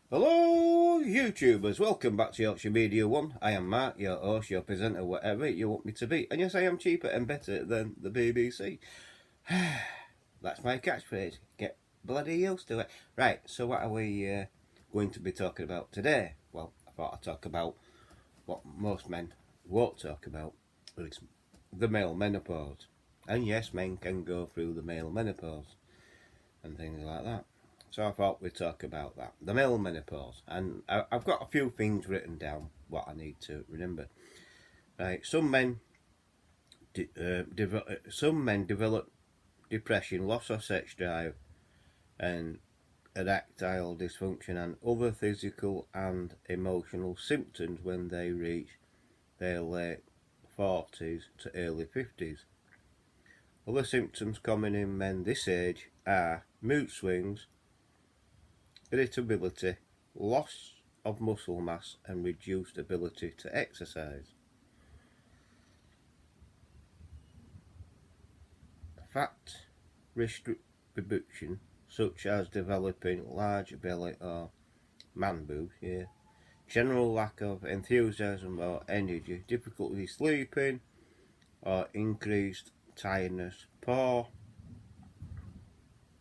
Hello YouTubers, welcome back to Yorkshire Media 1. I am Mark, your host, your presenter, whatever you want me to be. And yes, I am cheaper and better than the BBC. That's my catchphrase. Get bloody used to it. Right, so what are we going to be talking about today? Well, I thought I'd talk about what most men won't talk about. It's the male menopause. And yes, men can go through the male menopause and things like that. So I thought we'd talk about that, the male menopause, and I've got a few things written down what I need to remember. Right, some men develop depression, loss of sex drive, and erectile dysfunction, and other physical and emotional symptoms when they reach their late 40s to early 50s. Other symptoms common in men this age are mood swings, irritability, loss of muscle mass, and reduced ability to exercise. Fat restriction, such as developing large belly or man boobs, general lack of enthusiasm or energy, difficulty sleeping, or increased tiredness, poor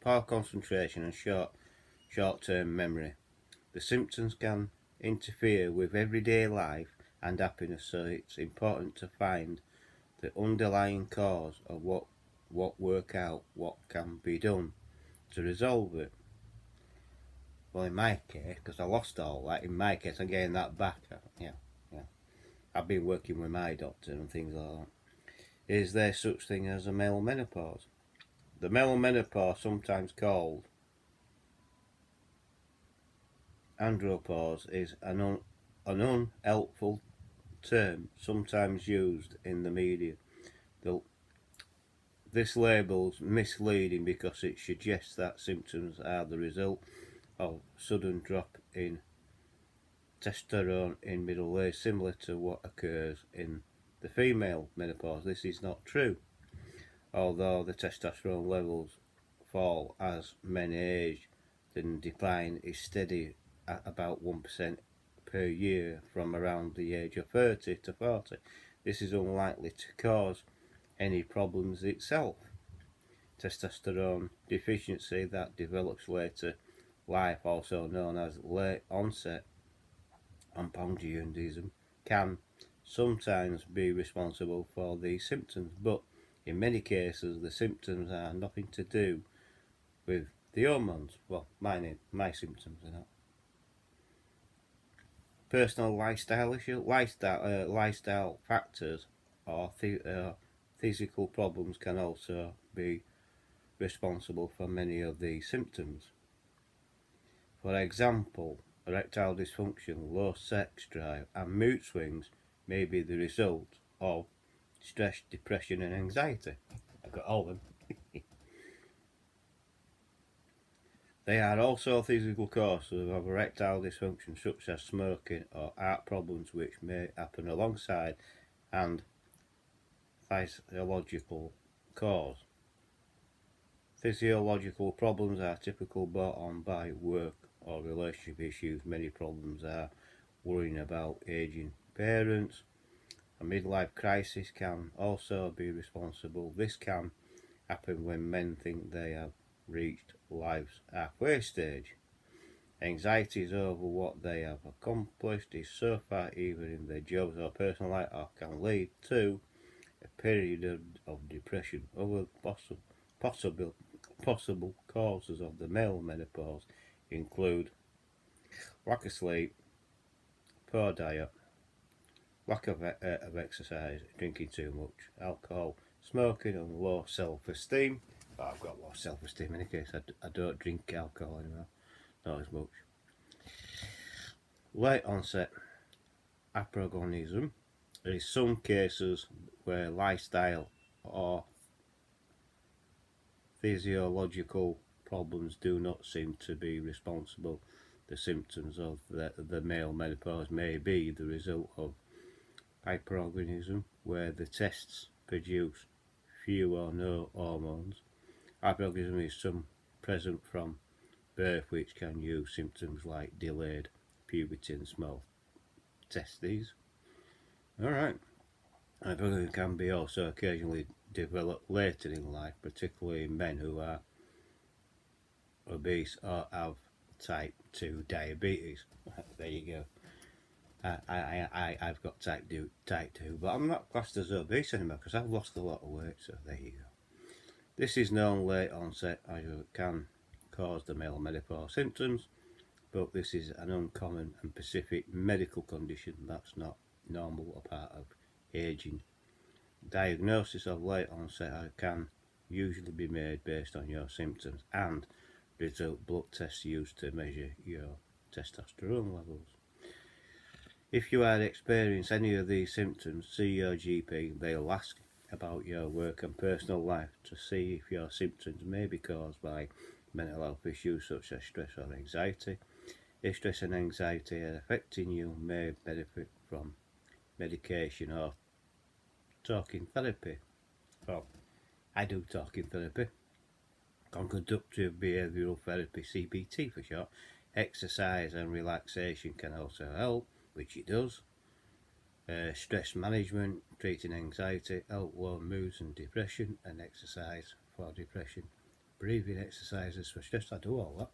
concentration, and short-term memory. The symptoms can interfere with everyday life and happiness, so it's important to find the underlying cause of work out what can be done to resolve it. Well, in my case, because I lost all that, in my case, I'm getting that back. Yeah. I've been working with my doctor and things like that. Is there such thing as a male menopause? The male menopause, sometimes called andropause, is an unhelpful term sometimes used in the media. This label's misleading because it suggests that symptoms are the result of sudden drop in testosterone in middle age, similar to what occurs in the female menopause. This is not true, although the testosterone levels fall as men age. The decline is steady at about 1% per year from around the age of 30 to 40. This is unlikely to cause any problems itself. Testosterone deficiency that develops later life, also known as late onset hypothyroidism, can sometimes be responsible for these symptoms, but in many cases the symptoms are nothing to do with the hormones. Well, my symptoms are not. Personal lifestyle issue, lifestyle factors, or physical problems can also be responsible for many of these symptoms. For example, erectile dysfunction, low sex drive, and mood swings may be the result of stress, depression, and anxiety. I've got all of them. They are also physical causes of erectile dysfunction, such as smoking or heart problems, which may happen alongside and physiological cause. Physiological problems are typically brought on by work or relationship issues. Many problems are worrying about aging parents. A midlife crisis can also be responsible. This can happen when men think they have reached life's halfway stage. Anxieties over what they have accomplished is so far either in their jobs or personal life, or can lead to a period of depression. Other possible causes of the male menopause include lack of sleep, poor diet, lack of exercise, drinking too much, alcohol, smoking, and low self-esteem. But I've got low self-esteem in any case. I don't drink alcohol anymore, not as much. Late onset hypogonadism. There is some cases where lifestyle or physiological problems do not seem to be responsible. The symptoms of the male menopause may be the result of hyperorganism, where the tests produce few or no hormones. Hyperorganism is some present from birth, which can use symptoms like delayed puberty and small testes. Alright. It can be also occasionally developed later in life, particularly in men who are obese or have type 2 diabetes. There you go. I've got type 2, but I'm not classed as obese anymore because I've lost a lot of weight, so there you go. This is known late onset as it can cause the male menopause symptoms, but this is an uncommon and specific medical condition that's not normal or part of aging. Diagnosis of late onset can usually be made based on your symptoms and result blood tests used to measure your testosterone levels. If you are experiencing any of these symptoms, see your GP. They'll ask about your work and personal life to see if your symptoms may be caused by mental health issues such as stress or anxiety. If stress and anxiety are affecting you, may benefit from medication or talking therapy. Well, I do talking therapy. Conductive behavioural therapy, CBT for short. Exercise and relaxation can also help, which it does. Stress management, treating anxiety, help lower moods and depression, and exercise for depression. Breathing exercises for stress, I do all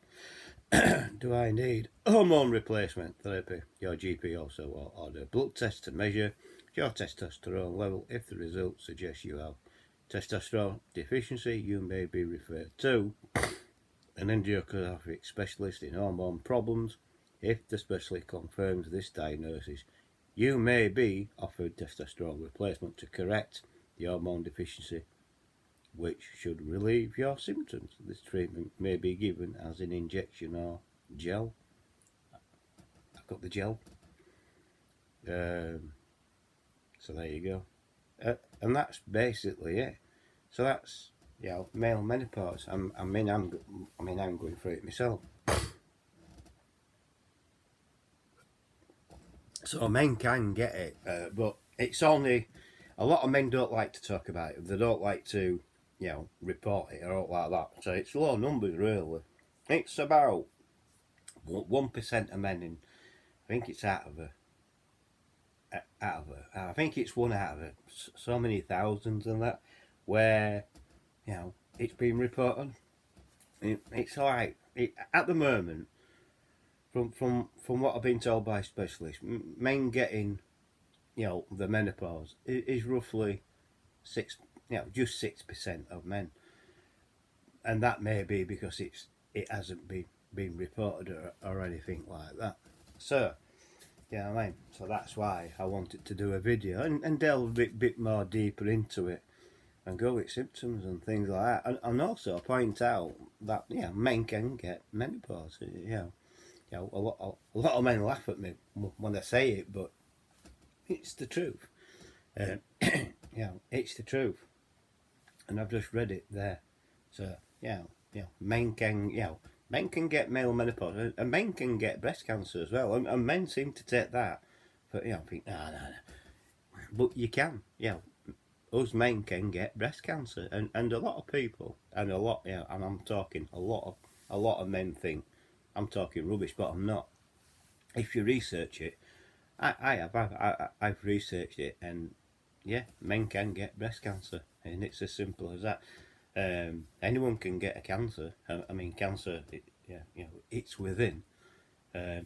that. Do I need hormone replacement therapy? Your GP also will order blood tests to measure your testosterone level. If the results suggest you have testosterone deficiency, you may be referred to an endocrinologic specialist in hormone problems. If the specialist confirms this diagnosis, you may be offered testosterone replacement to correct the hormone deficiency, which should relieve your symptoms. This treatment may be given as an injection or gel. I've got the gel. So there you go. And that's basically it. So that's male menopause. I'm going through it myself. So men can get it, but it's only a lot of men don't like to talk about it. They don't like to, report it or like that. So it's low numbers really. It's about 1% of men in. I think it's out of I think it's one out of so many thousands and that, where it's been reported. It's like at the moment, from what I've been told by specialists, men getting the menopause is roughly just 6% of men, and that may be because it hasn't been reported or anything like that. So so that's why I wanted to do a video and delve a bit more deeper into it and go with symptoms and things like that, and also point out that men can get menopause. A lot of men laugh at me when I say it, but it's the truth. It's the truth, and I've just read it there. So men can get male menopause, and men can get breast cancer as well, and men seem to take that for think no, but you can, us men can get breast cancer, and a lot of people, and and I'm talking a lot of men think I'm talking rubbish, but I'm not. If you research it, I've researched it, and men can get breast cancer, and it's as simple as that. Anyone can get a cancer. Cancer, it's within.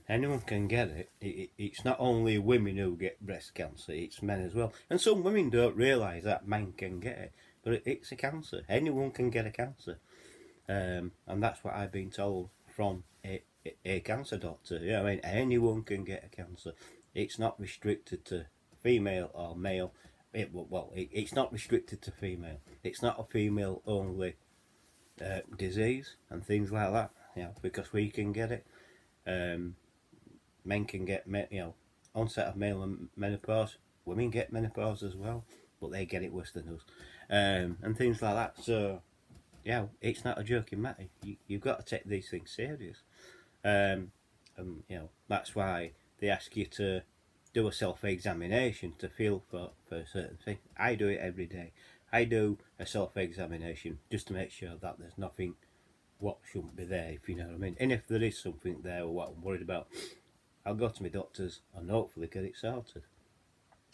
Anyone can get it. It's not only women who get breast cancer, it's men as well. And some women don't realise that men can get it, but it's a cancer. Anyone can get a cancer. And that's what I've been told from a cancer doctor. Anyone can get a cancer. It's not restricted to female or male. It's not restricted to female. It's not a female only disease and things like that. Because we can get it. Men can get onset of male menopause. Women get menopause as well, but they get it worse than us, and things like that. So it's not a joking matter. You've got to take these things serious. That's why they ask you to do a self-examination to feel for a certain thing. I do it every day. I do a self-examination just to make sure that there's nothing what shouldn't be there, if you know what I mean. And if there is something there or what I'm worried about, I'll go to my doctors and hopefully get it sorted.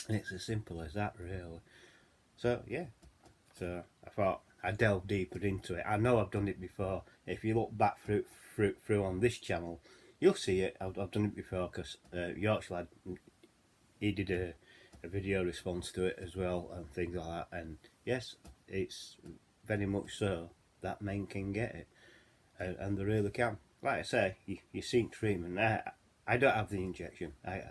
And it's as simple as that, really. So yeah, so I thought I'd delve deeper into it. I know I've done it before. If you look back through on this channel, you'll see it. I've done it before because Yorkshire lad, he did a video response to it as well and things like that. And yes, it's very much so that men can get it, and they really can. Like I say, you seek treatment. I don't have the injection. I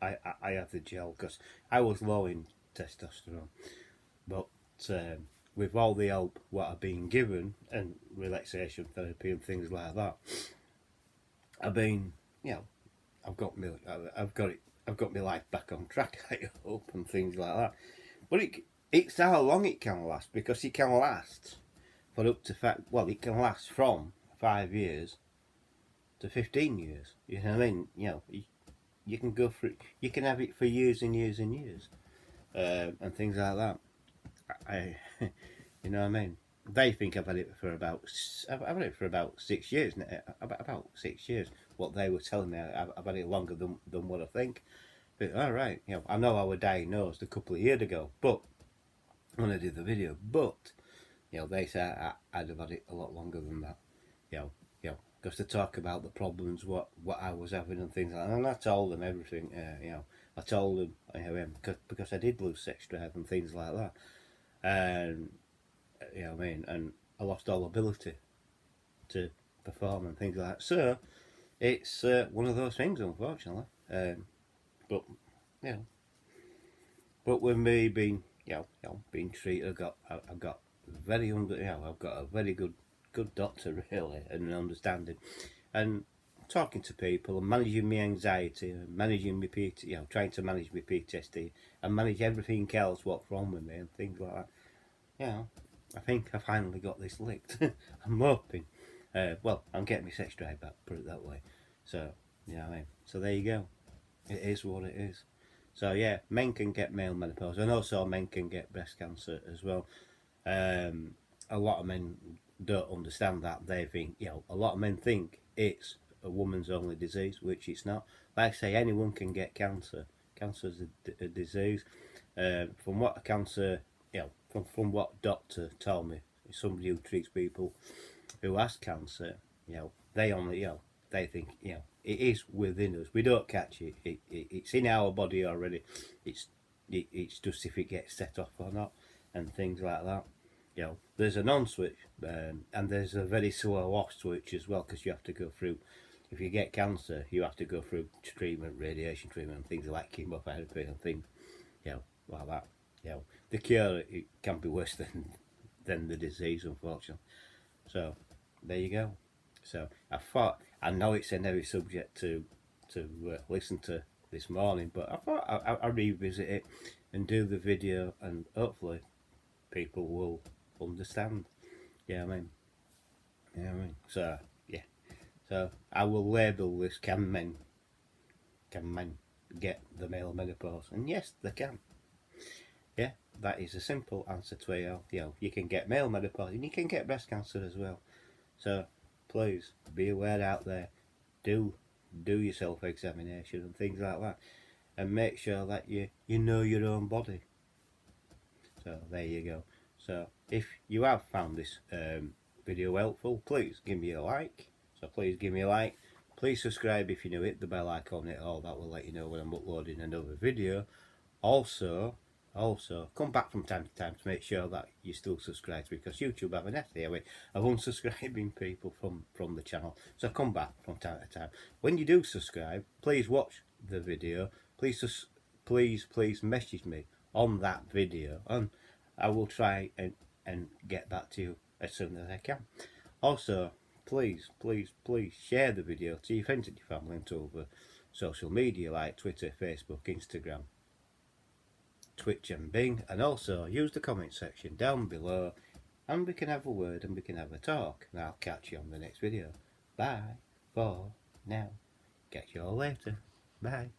have the gel because I was low in testosterone, but with all the help what I've been given and relaxation therapy and things like that, I've been, you know, I've got my life back on track. I hope and things like that. But it's how long it can last, because it can last for up to it can last from 5 years to 15 years. You know what I mean? You can go through, you can have it for years and years and years, and things like that. I, you know what I mean? They think I've had it for I've had it for about 6 years. About 6 years. What they were telling me, I've had it longer than what I think. But all right, I know I was diagnosed a couple of years ago, but when I did the video, but they say I'd have had it a lot longer than that. Because to talk about the problems, what I was having and things like that, and I told them everything. I told them because I did lose sex drive and things like that, and what I mean, and I lost all ability to perform and things like that. So it's one of those things, unfortunately. But you know, but with me being being treated, I've got very I've got a very good doctor really, and an understanding, and talking to people and managing my anxiety and managing my trying to manage my PTSD and manage everything else what's wrong with me and things like that. I think I finally got this licked. I'm hoping. I'm getting my sex drive back, put it that way. So, what I mean? So there you go. It is what it is. So yeah, men can get male menopause, and also men can get breast cancer as well. A lot of men don't understand that. They think, a lot of men think it's a woman's only disease, which it's not. Like I say, anyone can get cancer. Cancer is a disease. From what a cancer, from what doctor told me, somebody who treats people who has cancer, they only, they think, it is within us. We don't catch it. It's in our body already. It's just if it gets set off or not, and things like that. There's an on switch, and there's a very slow off switch as well, because you have to go through. If you get cancer, you have to go through treatment, radiation treatment, and things like chemotherapy and things, like that. The cure, it can be worse than the disease, unfortunately. So there you go. So I know it's a heavy subject to listen to this morning, but I thought I'd revisit it and do the video, and hopefully people will understand. Yeah, I mean, So yeah, so I will label this: can men get the male menopause? And yes, they can. Yeah, that is a simple answer to it. You can get male menopause and you can get breast cancer as well. So please be aware out there. Do your self examination and things like that, and make sure that you know your own body. So there you go. So if you have found this video helpful, please give me a like. So please give me a like. Please subscribe if you're new. Hit the bell icon on it. All that will let you know when I'm uploading another video. Also, come back from time to time to make sure that you still subscribe, because YouTube have an essay way of unsubscribing people from the channel. So come back from time to time. When you do subscribe, please watch the video. Please message me on that video, and I will try and get back to you as soon as I can. Also, please share the video to your friends and your family and to other social media like Twitter, Facebook, Instagram, Twitch and Bing, and also use the comment section down below, and we can have a word and we can have a talk, and I'll catch you on the next video. Bye for now. Catch you all later. Bye.